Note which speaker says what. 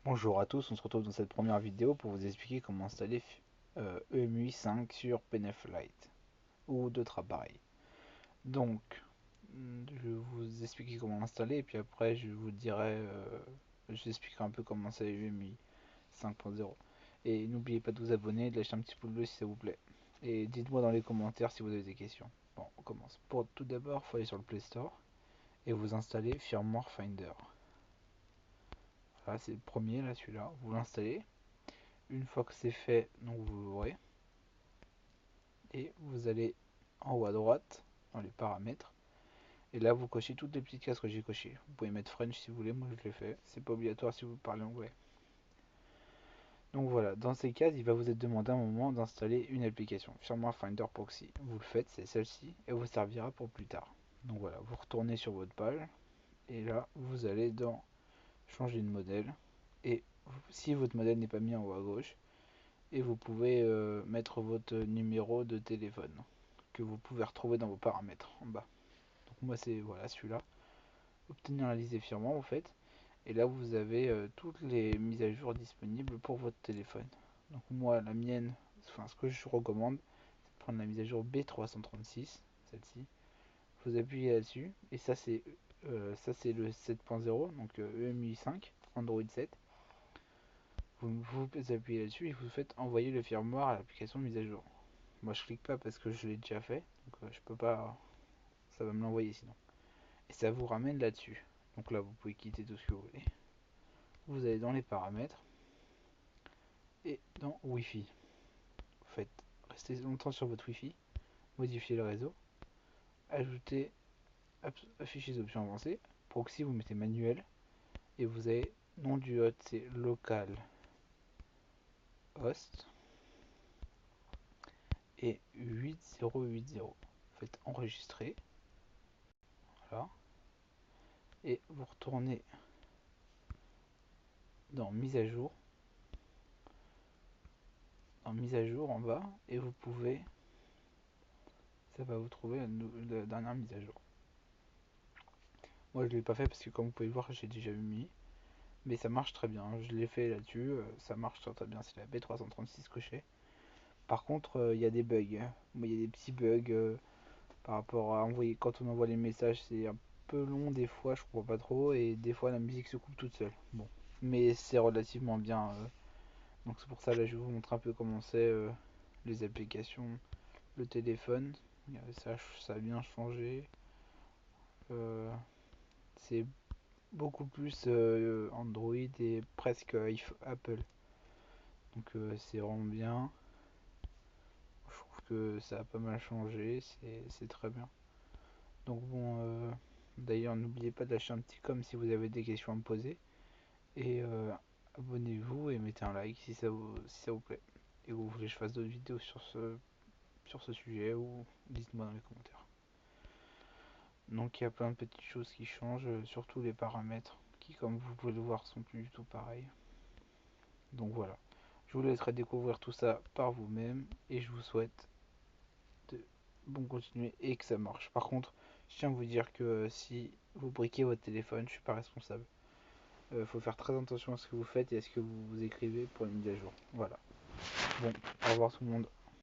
Speaker 1: Bonjour à tous, on se retrouve dans cette première vidéo pour vous expliquer comment installer EMUI 5 sur PNF Lite ou d'autres appareils. Donc, je vais vous expliquer comment l'installer et puis après je vous dirai, je vous expliquerai un peu comment c'est EMUI 5.0. Et n'oubliez pas de vous abonner et de lâcher un petit pouce bleu si ça vous plaît. Et dites-moi dans les commentaires si vous avez des questions. Bon, on commence. Pour tout d'abord, il faut aller sur le Play Store et vous installer Firmware Finder. Voilà, c'est le premier là, celui-là. Vous l'installez. Une fois que c'est fait, donc vous l'ouvrez et vous allez en haut à droite dans les paramètres et là vous cochez toutes les petites cases que j'ai cochées. Vous pouvez mettre French si vous voulez, moi je l'ai fait. C'est pas obligatoire si vous parlez anglais. Donc voilà, dans ces cases, il va vous être demandé à un moment d'installer une application, Firmware Finder Proxy. Vous le faites, c'est celle-ci et vous servira pour plus tard. Donc voilà, vous retournez sur votre page et là vous allez dans changer de modèle et si votre modèle n'est pas mis en haut à gauche, et vous pouvez mettre votre numéro de téléphone que vous pouvez retrouver dans vos paramètres en bas. Donc moi c'est voilà celui-là. Obtenir la liste des firmware en fait. Et là vous avez toutes les mises à jour disponibles pour votre téléphone. Donc moi la mienne, enfin ce que je recommande, c'est de prendre la mise à jour B336, celle-ci. Vous appuyez là-dessus et ça c'est le 7.0, donc EMUI 5, Android 7. Vous appuyez là-dessus et vous faites envoyer le firmware à l'application mise à jour. Moi je clique pas parce que je l'ai déjà fait, donc je peux pas, ça va me l'envoyer sinon. Et ça vous ramène là-dessus. Donc là vous pouvez quitter tout ce que vous voulez. Vous allez dans les paramètres et dans Wi-Fi. Vous faites rester longtemps sur votre Wi-Fi, modifier le réseau, ajouter, afficher les options avancées. Proxy vous mettez manuel et vous avez nom du hôte c'est local host et 8080. Faites enregistrer, voilà, et vous retournez dans mise à jour, en bas et vous pouvez, ça va vous trouver la dernière mise à jour. Moi je l'ai pas fait parce que comme vous pouvez le voir j'ai déjà mis, mais ça marche très bien, je l'ai fait là-dessus, ça marche très bien, c'est la B336 que j'ai. Par contre il y a des bugs, il y a des petits bugs par rapport à envoyer, quand on envoie les messages c'est un peu long des fois, je comprends pas trop, et des fois la musique se coupe toute seule. Bon, mais c'est relativement bien, donc c'est pour ça là je vais vous montrer un peu comment c'est les applications, le téléphone. Ça a bien changé. Euh, c'est beaucoup plus Android et presque Apple. Donc c'est vraiment bien. Je trouve que ça a pas mal changé. C'est très bien. Donc bon, d'ailleurs n'oubliez pas de lâcher un petit com si vous avez des questions à me poser. Et abonnez-vous et mettez un like si ça vous plaît. Et vous voulez que je fasse d'autres vidéos sur ce sujet ou dites-moi dans les commentaires. Donc il y a plein de petites choses qui changent, surtout les paramètres qui comme vous pouvez le voir sont plus du tout pareils. Donc voilà, je vous laisserai découvrir tout ça par vous-même et je vous souhaite de bon continuer et que ça marche. Par contre, je tiens à vous dire que si vous briquez votre téléphone, je suis pas responsable. Faut faire très attention à ce que vous faites et à ce que vous écrivez pour les mises à jour. Voilà. Bon, au revoir tout le monde.